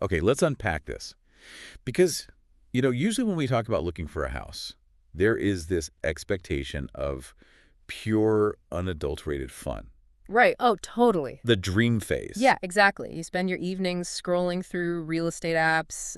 Okay, let's unpack this. Because, usually when we talk about looking for a house, there is this expectation of pure, unadulterated fun. Right. Oh, totally. The dream phase. Yeah, exactly. You spend your evenings scrolling through real estate apps,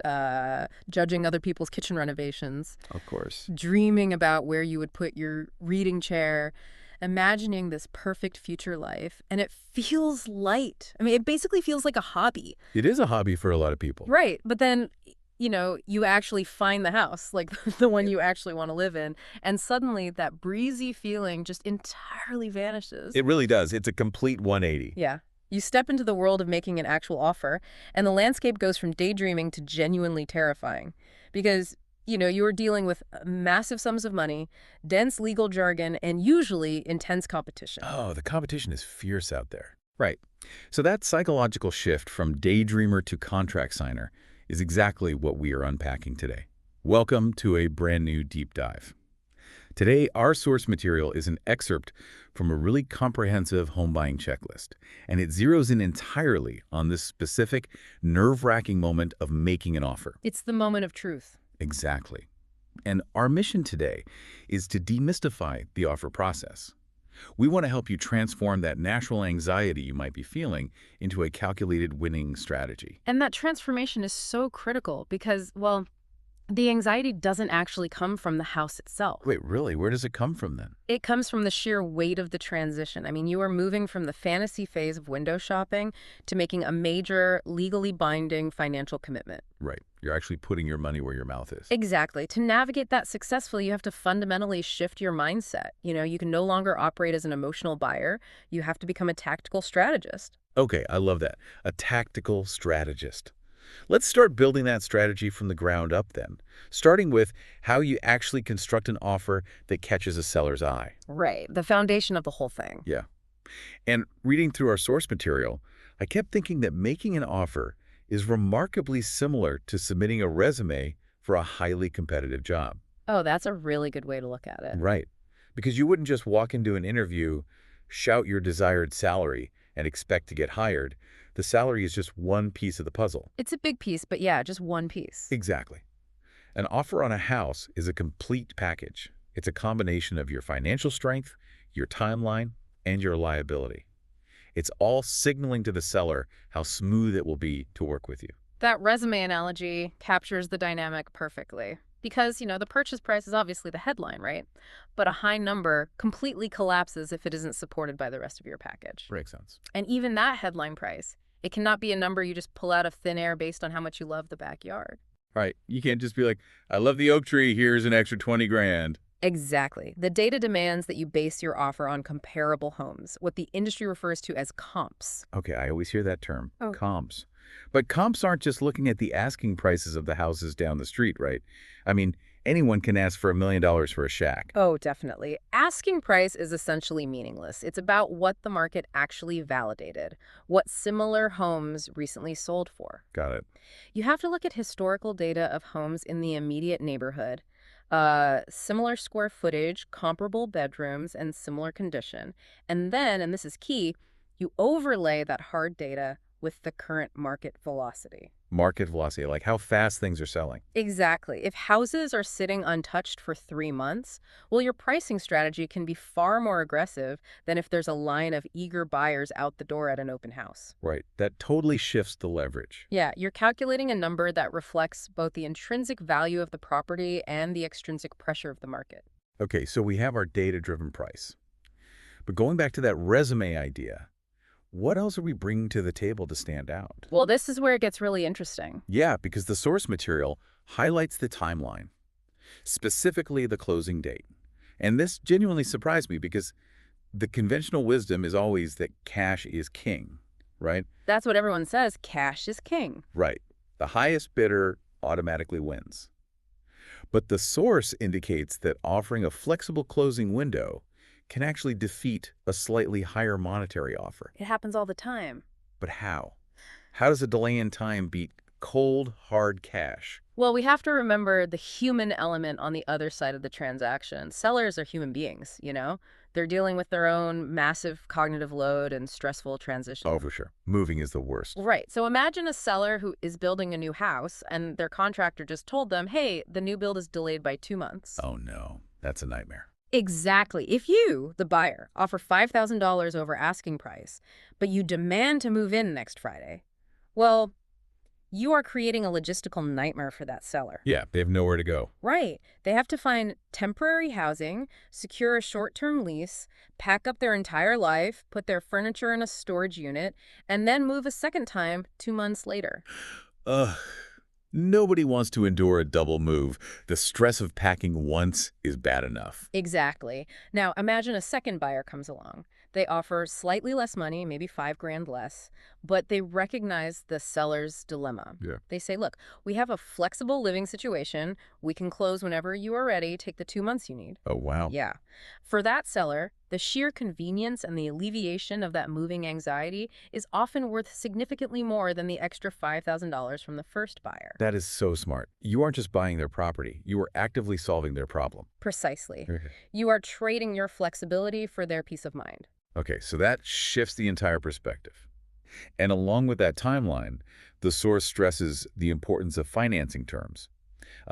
judging other people's kitchen renovations, Of course. dreaming about where you would put your reading chair, imagining this perfect future life. And it feels light. I mean, it basically feels like a hobby. It is a hobby for a lot of people. Right. But then, you actually find the house, like the one you actually want to live in. And suddenly that breezy feeling just entirely vanishes. It really does. It's a complete 180. Yeah. You step into the world of making an actual offer, and the landscape goes from daydreaming to genuinely terrifying. Because, you're dealing with massive sums of money, dense legal jargon, and usually intense competition. Oh, the competition is fierce out there. Right. So that psychological shift from daydreamer to contract signer is exactly what we are unpacking today. Welcome to a brand new deep dive. Today, our source material is an excerpt from a really comprehensive home buying checklist, and it zeroes in entirely on this specific, nerve-wracking moment of making an offer. It's the moment of truth. Exactly. And our mission today is to demystify the offer process. We want to help you transform that natural anxiety you might be feeling into a calculated winning strategy. And that transformation is so critical because, well, the anxiety doesn't actually come from the house itself. Wait, really? Where does it come from then? It comes from the sheer weight of the transition. I mean, you are moving from the fantasy phase of window shopping to making a major, legally binding financial commitment. Right. You're actually putting your money where your mouth is. Exactly. To navigate that successfully, you have to fundamentally shift your mindset. You can no longer operate as an emotional buyer. You have to become a tactical strategist. Okay, I love that. A tactical strategist. Let's start building that strategy from the ground up then, starting with how you actually construct an offer that catches a seller's eye. Right. The foundation of the whole thing. Yeah. And reading through our source material, I kept thinking that making an offer is remarkably similar to submitting a resume for a highly competitive job. Oh, that's a really good way to look at it. Right. Because you wouldn't just walk into an interview, shout your desired salary, and expect to get hired. The salary is just one piece of the puzzle. It's a big piece, but yeah, just one piece. Exactly. An offer on a house is a complete package. It's a combination of your financial strength, your timeline, and your liability. It's all signaling to the seller how smooth it will be to work with you. That resume analogy captures the dynamic perfectly. Because, the purchase price is obviously the headline, right? But a high number completely collapses if it isn't supported by the rest of your package. Makes sense. And even that headline price, it cannot be a number you just pull out of thin air based on how much you love the backyard. Right. You can't just be like, I love the oak tree, here's an extra 20 grand. Exactly. The data demands that you base your offer on comparable homes, what the industry refers to as comps. Okay, I always hear that term, Oh. comps. But comps aren't just looking at the asking prices of the houses down the street, right? I mean, anyone can ask for $1 million for a shack. Oh, definitely. Asking price is essentially meaningless. It's about what the market actually validated, what similar homes recently sold for. Got it. You have to look at historical data of homes in the immediate neighborhood, similar square footage, comparable bedrooms, and similar condition. And then, and this is key, you overlay that hard data with the current market velocity. Market velocity, like how fast things are selling. Exactly. If houses are sitting untouched for 3 months, well, your pricing strategy can be far more aggressive than if there's a line of eager buyers out the door at an open house. Right. That totally shifts the leverage. Yeah, you're calculating a number that reflects both the intrinsic value of the property and the extrinsic pressure of the market. Okay, so we have our data-driven price. But going back to that resume idea, what else are we bringing to the table to stand out? Well, this is where it gets really interesting. Yeah, because the source material highlights the timeline, specifically the closing date. And this genuinely surprised me because the conventional wisdom is always that cash is king, right? That's what everyone says. Cash is king. Right. The highest bidder automatically wins. But the source indicates that offering a flexible closing window can actually defeat a slightly higher monetary offer. It happens all the time. But how? How does a delay in time beat cold, hard cash? Well, we have to remember the human element on the other side of the transaction. Sellers are human beings. They're dealing with their own massive cognitive load and stressful Oh, transition. for sure. Moving is the worst. Right. So imagine a seller who is building a new house and their contractor just told them, hey, the new build is delayed by 2 months. Oh, no. That's a nightmare. Exactly. If you, the buyer, offer $5,000 over asking price, but you demand to move in next Friday, well, you are creating a logistical nightmare for that seller. Yeah, they have nowhere to go. Right. They have to find temporary housing, secure a short-term lease, pack up their entire life, put their furniture in a storage unit, and then move a second time 2 months later. Ugh. Nobody wants to endure a double move. The stress of packing once is bad enough. Exactly. Now, imagine a second buyer comes along. They offer slightly less money, maybe 5 grand less, but they recognize the seller's dilemma. Yeah. They say, look, we have a flexible living situation. We can close whenever you are ready. Take the 2 months you need. Oh, wow. Yeah. For that seller, the sheer convenience and the alleviation of that moving anxiety is often worth significantly more than the extra $5,000 from the first buyer. That is so smart. You aren't just buying their property. You are actively solving their problem. Precisely. Okay. You are trading your flexibility for their peace of mind. Okay, so that shifts the entire perspective. And along with that timeline, the source stresses the importance of financing terms,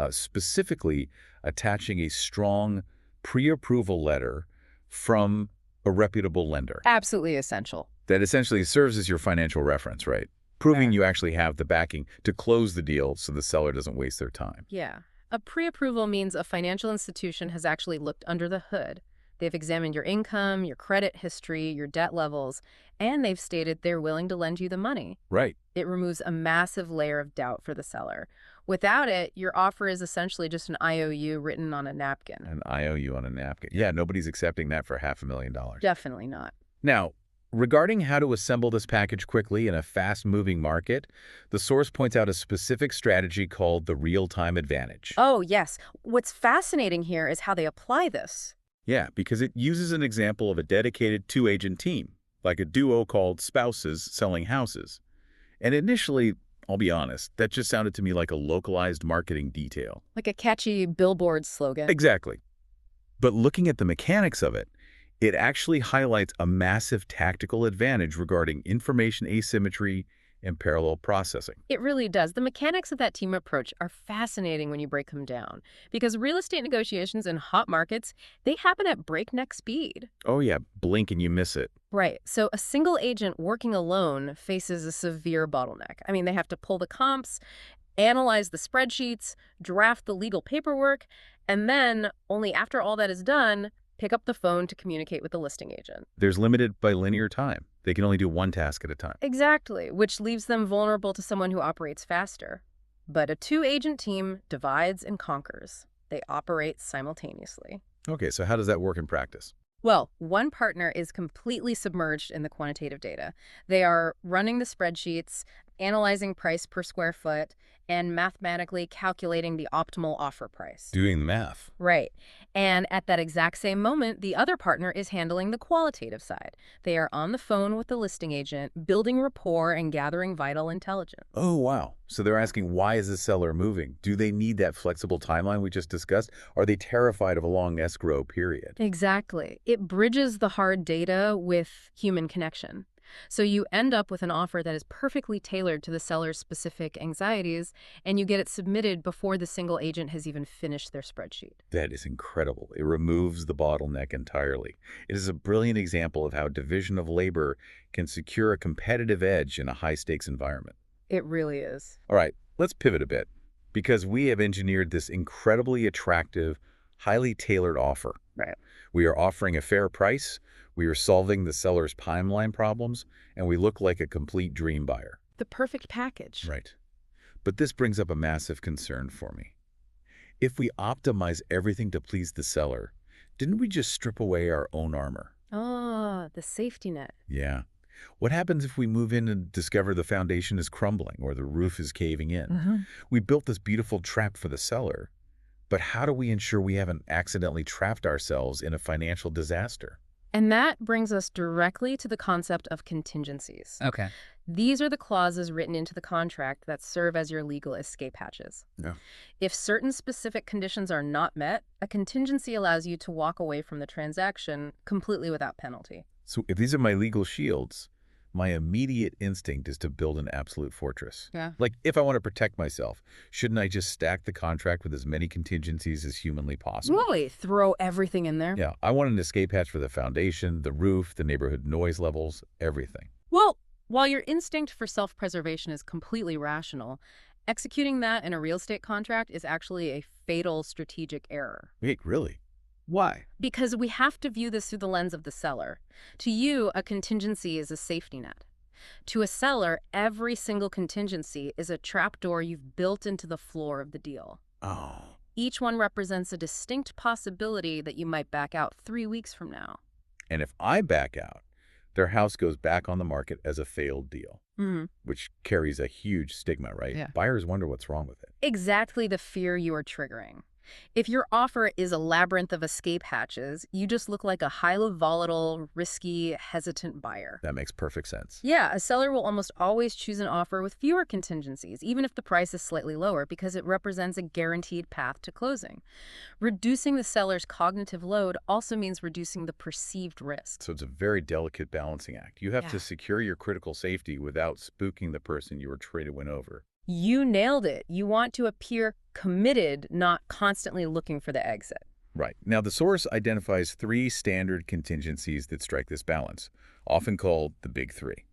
specifically attaching a strong pre-approval letter from a reputable lender. Absolutely essential. That essentially serves as your financial reference, right? Proving you actually have the backing to close the deal so the seller doesn't waste their time. Yeah. A pre-approval means a financial institution has actually looked under the hood. They've examined your income, your credit history, your debt levels, and they've stated they're willing to lend you the money. Right. It removes a massive layer of doubt for the seller. Without it, your offer is essentially just an IOU written on a napkin. An IOU on a napkin. Yeah, nobody's accepting that for $500,000. Definitely not. Now, regarding how to assemble this package quickly in a fast-moving market, the source points out a specific strategy called the real-time advantage. Oh, yes. What's fascinating here is how they apply this. Yeah, because it uses an example of a dedicated two-agent team, like a duo called Spouses Selling Houses. And initially, I'll be honest, that just sounded to me like a localized marketing detail. Like a catchy billboard slogan. Exactly. But looking at the mechanics of it, it actually highlights a massive tactical advantage regarding information asymmetry and parallel processing. It really does. The mechanics of that team approach are fascinating when you break them down. Because real estate negotiations in hot markets, they happen at breakneck speed. Oh yeah, blink and you miss it. Right. So a single agent working alone faces a severe bottleneck. I mean, they have to pull the comps, analyze the spreadsheets, draft the legal paperwork, and then, only after all that is done, pick up the phone to communicate with the listing agent. There's limited by linear time. They can only do one task at a time. Exactly, which leaves them vulnerable to someone who operates faster. But a two-agent team divides and conquers. They operate simultaneously. Okay, so how does that work in practice? Well, one partner is completely submerged in the quantitative data. They are running the spreadsheets, analyzing price per square foot, and mathematically calculating the optimal offer price. Doing the math. Right. And at that exact same moment, the other partner is handling the qualitative side. They are on the phone with the listing agent, building rapport and gathering vital intelligence. Oh, wow. So they're asking, why is the seller moving? Do they need that flexible timeline we just discussed? Are they terrified of a long escrow period? Exactly. It bridges the hard data with human connection. So you end up with an offer that is perfectly tailored to the seller's specific anxieties, and you get it submitted before the single agent has even finished their spreadsheet. That is incredible. It removes the bottleneck entirely. It is a brilliant example of how division of labor can secure a competitive edge in a high-stakes environment. It really is. All right, let's pivot a bit, because we have engineered this incredibly attractive, highly tailored offer. Right. We are offering a fair price, we are solving the seller's timeline problems, and we look like a complete dream buyer. The perfect package. Right. But this brings up a massive concern for me. If we optimize everything to please the seller, didn't we just strip away our own armor? Ah, the safety net. Yeah. What happens if we move in and discover the foundation is crumbling or the roof is caving in? We built this beautiful trap for the seller, but how do we ensure we haven't accidentally trapped ourselves in a financial disaster? And that brings us directly to the concept of contingencies. Okay. These are the clauses written into the contract that serve as your legal escape hatches. Yeah. If certain specific conditions are not met, a contingency allows you to walk away from the transaction completely without penalty. So if these are my legal shields, my immediate instinct is to build an absolute fortress. Yeah. Like, if I want to protect myself, shouldn't I just stack the contract with as many contingencies as humanly possible? Really? Throw everything in there? Yeah, I want an escape hatch for the foundation, the roof, the neighborhood noise levels, everything. Well, while your instinct for self-preservation is completely rational, executing that in a real estate contract is actually a fatal strategic error. Wait, really? Why? Because we have to view this through the lens of the seller. To you, a contingency is a safety net. To a seller, every single contingency is a trapdoor you've built into the floor of the deal. Oh. Each one represents a distinct possibility that you might back out 3 weeks from now. And if I back out, their house goes back on the market as a failed deal, which carries a huge stigma, right? Yeah. Buyers wonder what's wrong with it. Exactly the fear you are triggering. If your offer is a labyrinth of escape hatches, you just look like a highly volatile, risky, hesitant buyer. That makes perfect sense. Yeah, a seller will almost always choose an offer with fewer contingencies, even if the price is slightly lower, because it represents a guaranteed path to closing. Reducing the seller's cognitive load also means reducing the perceived risk. So it's a very delicate balancing act. You have Yeah. to secure your critical safety without spooking the person you were trying to win over. You nailed it. You want to appear committed, not constantly looking for the exit. Right. Now, the source identifies 3 standard contingencies that strike this balance, often called the Big Three.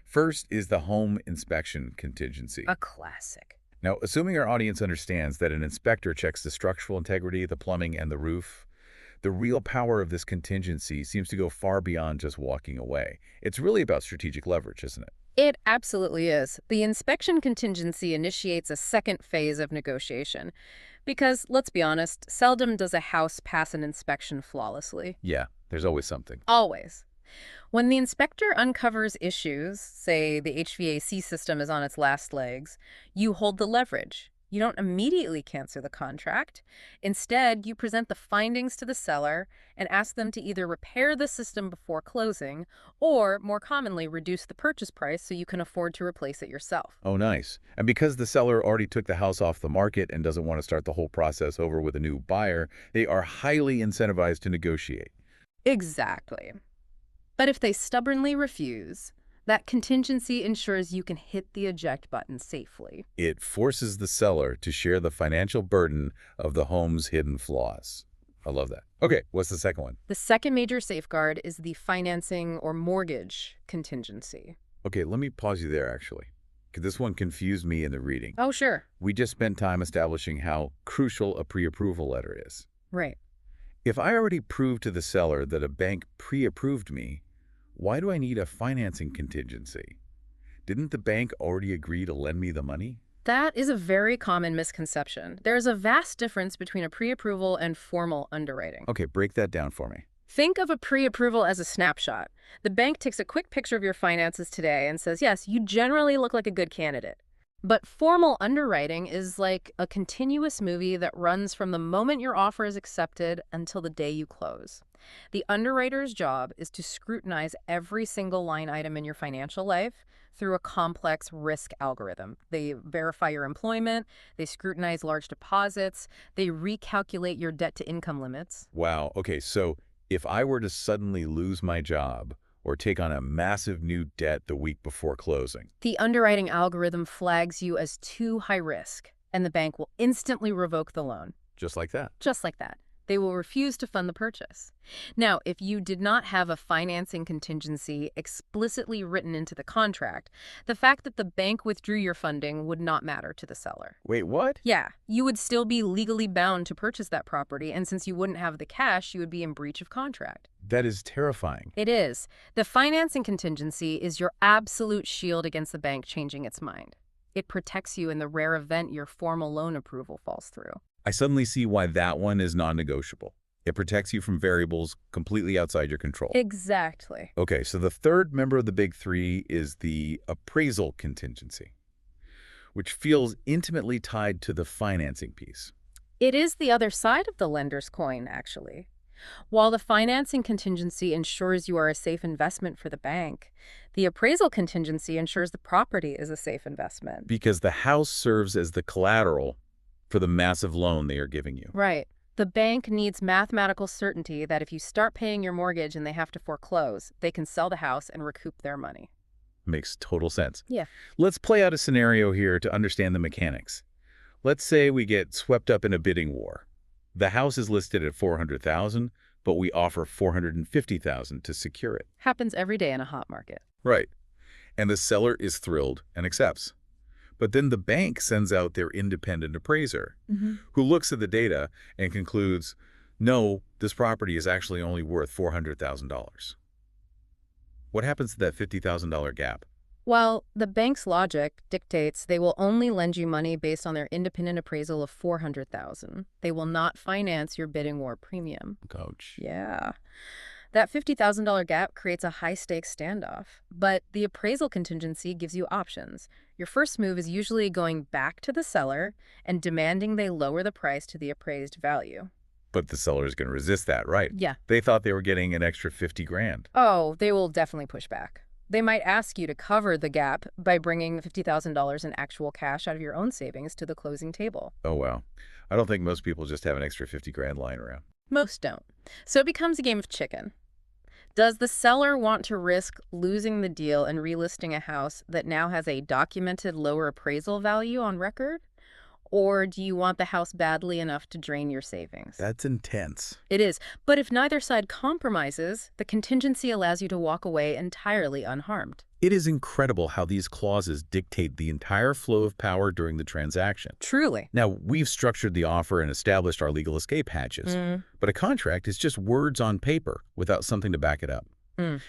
First is the home inspection contingency. A classic. Now, assuming our audience understands that an inspector checks the structural integrity, the plumbing, and the roof, the real power of this contingency seems to go far beyond just walking away. It's really about strategic leverage, isn't it? It absolutely is. The inspection contingency initiates a second phase of negotiation. Because, let's be honest, seldom does a house pass an inspection flawlessly. Yeah, there's always something. Always. When the inspector uncovers issues, say the HVAC system is on its last legs, you hold the leverage. You don't immediately cancel the contract. Instead, you present the findings to the seller and ask them to either repair the system before closing or, more commonly, reduce the purchase price so you can afford to replace it yourself. Oh, nice. And because the seller already took the house off the market and doesn't want to start the whole process over with a new buyer, they are highly incentivized to negotiate. Exactly. But if they stubbornly refuse, that contingency ensures you can hit the eject button safely. It forces the seller to share the financial burden of the home's hidden flaws. I love that. Okay, what's the second one? The second major safeguard is the financing or mortgage contingency. Okay, let me pause you there, actually, because this one confused me in the reading. Oh, sure. We just spent time establishing how crucial a pre-approval letter is. Right. If I already proved to the seller that a bank pre-approved me, why do I need a financing contingency? Didn't the bank already agree to lend me the money? That is a very common misconception. There's a vast difference between a pre-approval and formal underwriting. Okay, break that down for me. Think of a pre-approval as a snapshot. The bank takes a quick picture of your finances today and says, yes, you generally look like a good candidate. But formal underwriting is like a continuous movie that runs from the moment your offer is accepted until the day you close. The underwriter's job is to scrutinize every single line item in your financial life through a complex risk algorithm. They verify your employment, they scrutinize large deposits, they recalculate your debt-to-income limits. Wow, okay, so if I were to suddenly lose my job or take on a massive new debt the week before closing, The underwriting algorithm flags you as too high risk, and the bank will instantly revoke the loan. just like that. Just like that. They will refuse to fund the purchase. Now, if you did not have a financing contingency explicitly written into the contract, the fact that the bank withdrew your funding would not matter to the seller. Wait, what? Yeah, you would still be legally bound to purchase that property, and since you wouldn't have the cash, you would be in breach of contract. That is terrifying. It is. The financing contingency is your absolute shield against the bank changing its mind. It protects you in the rare event your formal loan approval falls through. I suddenly see why that one is non-negotiable. It protects you from variables completely outside your control. Exactly. Okay, so the third member of the Big Three is the appraisal contingency, which feels intimately tied to the financing piece. It is the other side of the lender's coin, actually. While the financing contingency ensures you are a safe investment for the bank, the appraisal contingency ensures the property is a safe investment. Because the house serves as the collateral for the massive loan they are giving you. Right. The bank needs mathematical certainty that if you start paying your mortgage and they have to foreclose, they can sell the house and recoup their money. Makes total sense. Yeah. Let's play out a scenario here to understand the mechanics. Let's say we get swept up in a bidding war. The house is listed at $400,000, but we offer $450,000 to secure it. Happens every day in a hot market. Right. And the seller is thrilled and accepts. But then the bank sends out their independent appraiser, who looks at the data and concludes, no, this property is actually only worth $400,000. What happens to that $50,000 gap? Well, the bank's logic dictates they will only lend you money based on their independent appraisal of $400,000. They will not finance your bidding war premium. Coach. Yeah. That $50,000 gap creates a high-stakes standoff, but the appraisal contingency gives you options. Your first move is usually going back to the seller and demanding they lower the price to the appraised value. But the seller is going to resist that, right? Yeah. They thought they were getting an extra 50 grand. Oh, they will definitely push back. They might ask you to cover the gap by bringing $50,000 in actual cash out of your own savings to the closing table. Oh, wow. I don't think most people just have an extra 50 grand lying around. Most don't. So it becomes a game of chicken. Does the seller want to risk losing the deal and relisting a house that now has a documented lower appraisal value on record? Or do you want the house badly enough to drain your savings? That's intense. It is. But if neither side compromises, the contingency allows you to walk away entirely unharmed. It is incredible how these clauses dictate the entire flow of power during the transaction. Truly. Now, we've structured the offer and established our legal escape hatches, but a contract is just words on paper without something to back it up.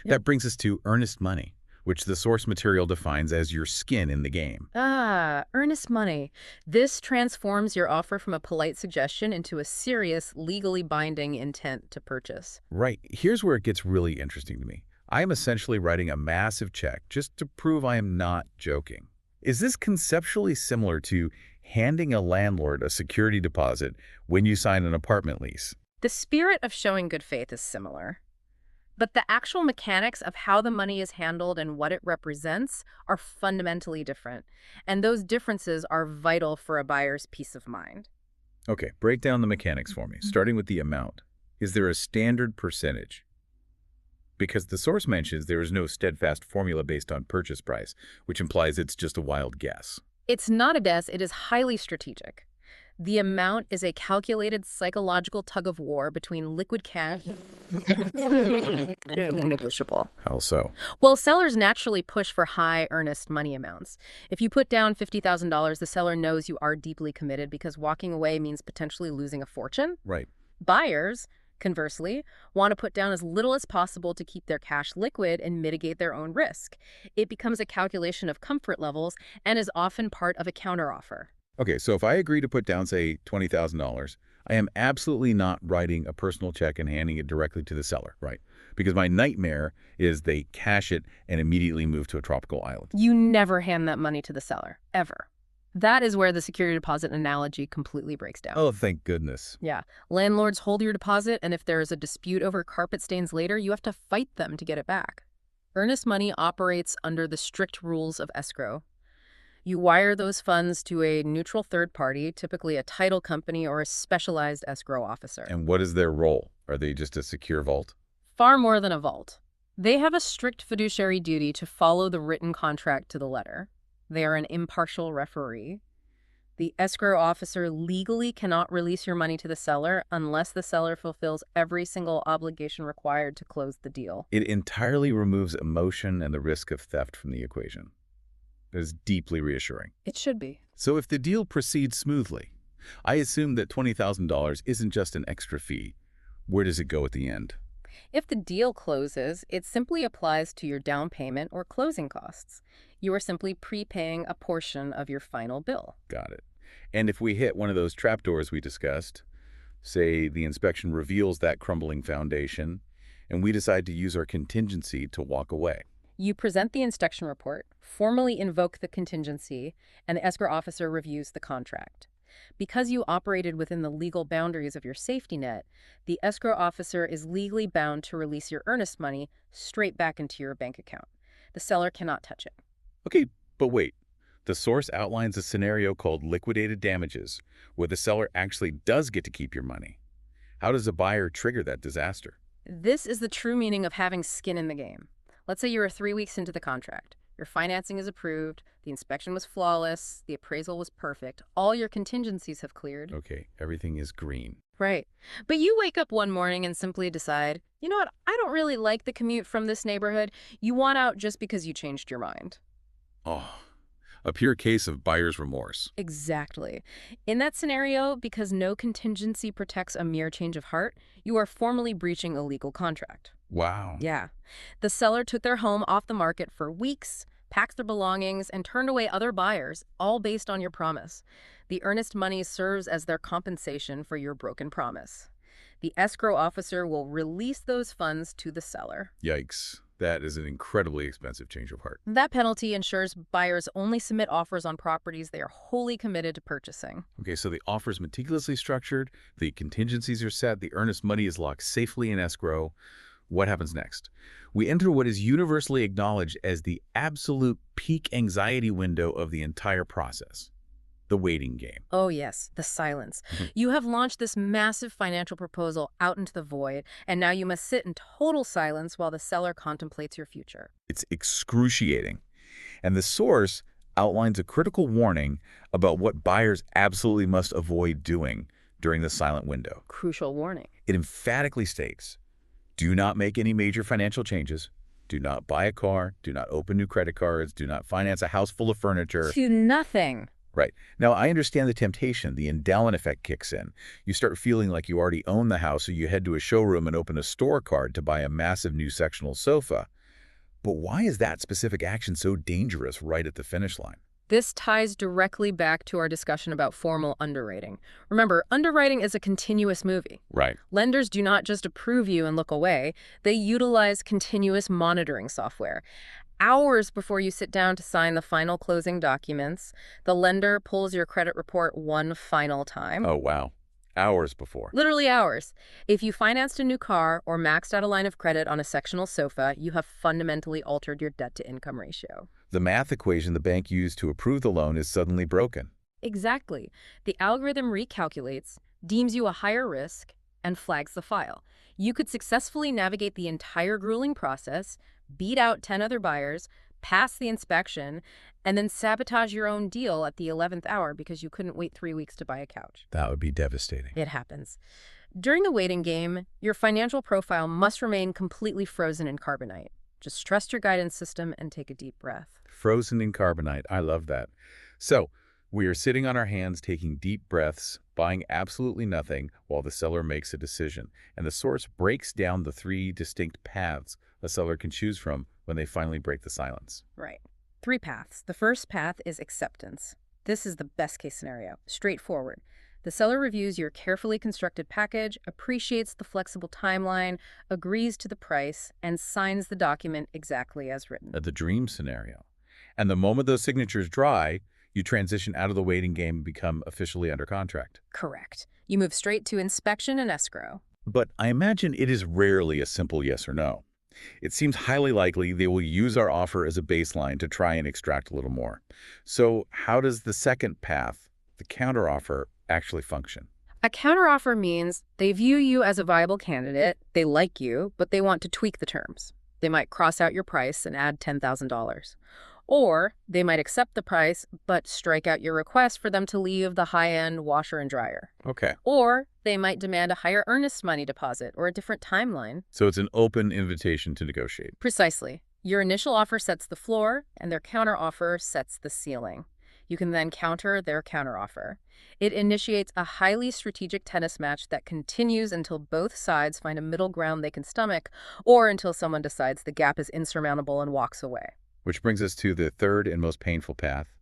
That brings us to earnest money, which the source material defines as your skin in the game. Ah, earnest money. This transforms your offer from a polite suggestion into a serious, legally binding intent to purchase. Right. Here's where it gets really interesting to me. I am essentially writing a massive check just to prove I am not joking. Is this conceptually similar to handing a landlord a security deposit when you sign an apartment lease? The spirit of showing good faith is similar, but the actual mechanics of how the money is handled and what it represents are fundamentally different, and those differences are vital for a buyer's peace of mind. Okay, break down the mechanics for me, starting with the amount. Is there a standard percentage? Because the source mentions there is no steadfast formula based on purchase price, which implies it's just a wild guess. It's not a guess, it is highly strategic. The amount is a calculated psychological tug-of-war between liquid cash and negotiable. How so? Well, sellers naturally push for high earnest money amounts. If you put down $50,000, the seller knows you are deeply committed because walking away means potentially losing a fortune. Right. Buyers, conversely, want to put down as little as possible to keep their cash liquid and mitigate their own risk. It becomes a calculation of comfort levels and is often part of a counteroffer. Okay, so if I agree to put down, say, $20,000, I am absolutely not writing a personal check and handing it directly to the seller, right? Because my nightmare is they cash it and immediately move to a tropical island. You never hand that money to the seller, ever. That is where the security deposit analogy completely breaks down. Oh, thank goodness. Yeah. Landlords hold your deposit, and if there is a dispute over carpet stains later, you have to fight them to get it back. Earnest money operates under the strict rules of escrow. You wire those funds to a neutral third party, typically a title company or a specialized escrow officer. And what is their role? Are they just a secure vault? Far more than a vault. They have a strict fiduciary duty to follow the written contract to the letter. They are an impartial referee. The escrow officer legally cannot release your money to the seller unless the seller fulfills every single obligation required to close the deal. It entirely removes emotion and the risk of theft from the equation. It is deeply reassuring. It should be. So if the deal proceeds smoothly, I assume that $20,000 isn't just an extra fee. Where does it go at the end? If the deal closes, it simply applies to your down payment or closing costs. You are simply prepaying a portion of your final bill. Got it. And if we hit one of those trapdoors we discussed, say the inspection reveals that crumbling foundation, and we decide to use our contingency to walk away. You present the inspection report, formally invoke the contingency, and the escrow officer reviews the contract. Because you operated within the legal boundaries of your safety net, the escrow officer is legally bound to release your earnest money straight back into your bank account. The seller cannot touch it. Okay, but wait. The source outlines a scenario called liquidated damages, where the seller actually does get to keep your money. How does a buyer trigger that disaster? This is the true meaning of having skin in the game. Let's say you are 3 weeks into the contract. Your financing is approved, the inspection was flawless, the appraisal was perfect, all your contingencies have cleared. Okay, everything is green. Right. But you wake up one morning and simply decide, you know what, I don't really like the commute from this neighborhood. You want out just because you changed your mind. Oh, a pure case of buyer's remorse. Exactly. In that scenario, because no contingency protects a mere change of heart, you are formally breaching a legal contract. Wow. Yeah. The seller took their home off the market for weeks, packed their belongings, and turned away other buyers, all based on your promise. The earnest money serves as their compensation for your broken promise. The escrow officer will release those funds to the seller. Yikes. That is an incredibly expensive change of heart. That penalty ensures buyers only submit offers on properties they are wholly committed to purchasing. Okay, so the offer is meticulously structured, the contingencies are set, the earnest money is locked safely in escrow. What happens next? We enter what is universally acknowledged as the absolute peak anxiety window of the entire process, the waiting game. Oh yes, the silence. Mhm. You have launched this massive financial proposal out into the void, and now you must sit in total silence while the seller contemplates your future. It's excruciating. And the source outlines a critical warning about what buyers absolutely must avoid doing during the silent window. Crucial warning. It emphatically states, do not make any major financial changes. Do not buy a car. Do not open new credit cards. Do not finance a house full of furniture. To nothing. Right. Now, I understand the temptation. The Endowment effect kicks in. You start feeling like you already own the house, so you head to a showroom and open a store card to buy a massive new sectional sofa. But why is that specific action so dangerous right at the finish line? This ties directly back to our discussion about formal underwriting. Remember, underwriting is a continuous movie. Right. Lenders do not just approve you and look away. They utilize continuous monitoring software. Hours before you sit down to sign the final closing documents, the lender pulls your credit report one final time. Oh, wow. Hours before. Literally hours. If you financed a new car or maxed out a line of credit on a sectional sofa, you have fundamentally altered your debt-to-income ratio. The math equation the bank used to approve the loan is suddenly broken. Exactly. The algorithm recalculates, deems you a higher risk, and flags the file. You could successfully navigate the entire grueling process, beat out 10 other buyers, pass the inspection, and then sabotage your own deal at the 11th hour because you couldn't wait 3 weeks to buy a couch. That would be devastating. It happens. During the waiting game, your financial profile must remain completely frozen in carbonite. Just trust your guidance system and take a deep breath. Frozen in carbonite. I love that. So, we are sitting on our hands taking deep breaths, buying absolutely nothing while the seller makes a decision. And the source breaks down the 3 distinct paths a seller can choose from when they finally break the silence. Right. 3 paths. The first path is acceptance. This is the best case scenario. Straightforward. The seller reviews your carefully constructed package, appreciates the flexible timeline, agrees to the price, and signs the document exactly as written. The dream scenario. And the moment those signatures dry, you transition out of the waiting game and become officially under contract. Correct. You move straight to inspection and escrow. But I imagine it is rarely a simple yes or no. It seems highly likely they will use our offer as a baseline to try and extract a little more. So how does the second path, the counteroffer, actually function? A counteroffer means they view you as a viable candidate, they like you, but they want to tweak the terms. They might cross out your price and add $10,000. Or they might accept the price, but strike out your request for them to leave the high-end washer and dryer. Okay. Or they might demand a higher earnest money deposit or a different timeline. So it's an open invitation to negotiate. Precisely. Your initial offer sets the floor, and their counteroffer sets the ceiling. You can then counter their counteroffer. It initiates a highly strategic tennis match that continues until both sides find a middle ground they can stomach, or until someone decides the gap is insurmountable and walks away. Which brings us to the third and most painful path,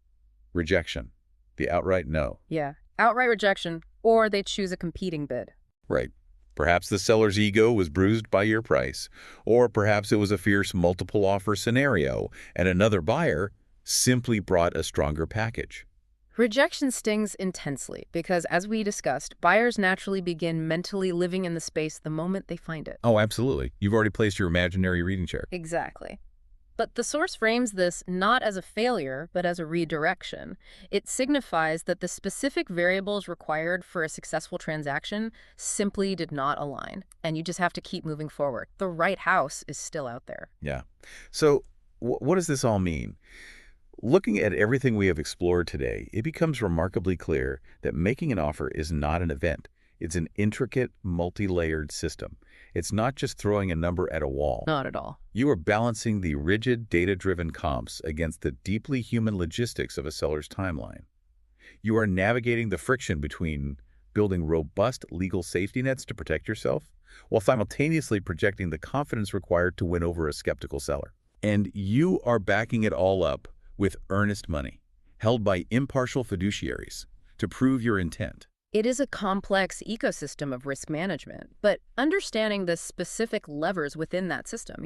rejection, the outright no. Yeah, outright rejection, or they choose a competing bid. Right. Perhaps the seller's ego was bruised by your price, or perhaps it was a fierce multiple offer scenario, and another buyer simply brought a stronger package. Rejection stings intensely because, as we discussed, buyers naturally begin mentally living in the space the moment they find it. Oh, absolutely. You've already placed your imaginary reading chair. Exactly. But the source frames this not as a failure, but as a redirection. It signifies that the specific variables required for a successful transaction simply did not align, and you just have to keep moving forward. The right house is still out there. Yeah. So what does this all mean? Looking at everything we have explored today, it becomes remarkably clear that making an offer is not an event. It's an intricate, multi-layered system. It's not just throwing a number at a wall. Not at all. You are balancing the rigid, data-driven comps against the deeply human logistics of a seller's timeline. You are navigating the friction between building robust legal safety nets to protect yourself, while simultaneously projecting the confidence required to win over a skeptical seller. And you are backing it all up with earnest money, held by impartial fiduciaries, to prove your intent. It is a complex ecosystem of risk management, but understanding the specific levers within that system,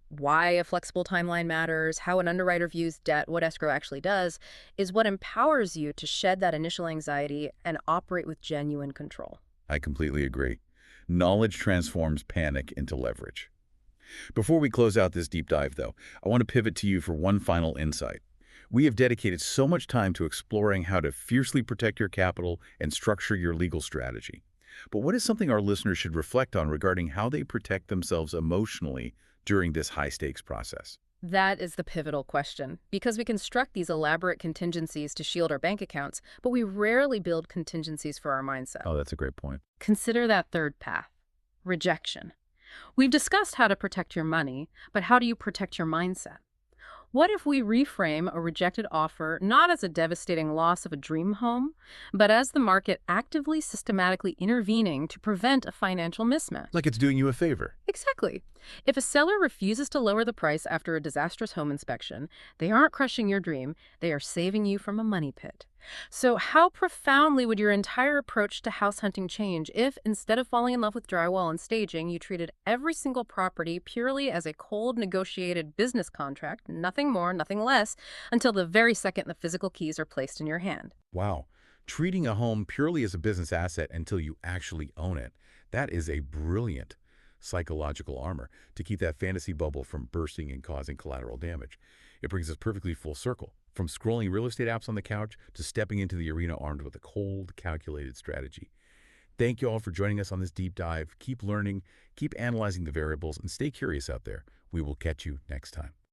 why a flexible timeline matters, how an underwriter views debt, what escrow actually does, is what empowers you to shed that initial anxiety and operate with genuine control. I completely agree. Knowledge transforms panic into leverage. Before we close out this deep dive, though, I want to pivot to you for one final insight. We have dedicated so much time to exploring how to fiercely protect your capital and structure your legal strategy. But what is something our listeners should reflect on regarding how they protect themselves emotionally during this high-stakes process? That is the pivotal question, because we construct these elaborate contingencies to shield our bank accounts, but we rarely build contingencies for our mindset. Oh, that's a great point. Consider that third path, rejection. We've discussed how to protect your money, but how do you protect your mindset? What if we reframe a rejected offer not as a devastating loss of a dream home, but as the market actively, systematically intervening to prevent a financial mismatch? Like it's doing you a favor. Exactly. If a seller refuses to lower the price after a disastrous home inspection, they aren't crushing your dream, they are saving you from a money pit. So how profoundly would your entire approach to house hunting change if, instead of falling in love with drywall and staging, you treated every single property purely as a cold negotiated business contract, nothing more, nothing less, until the very second the physical keys are placed in your hand? Wow. Treating a home purely as a business asset until you actually own it. That is a brilliant psychological armor to keep that fantasy bubble from bursting and causing collateral damage. It brings us perfectly full circle, from scrolling real estate apps on the couch to stepping into the arena armed with a cold, calculated strategy. Thank you all for joining us on this deep dive. Keep learning, keep analyzing the variables, and stay curious out there. We will catch you next time.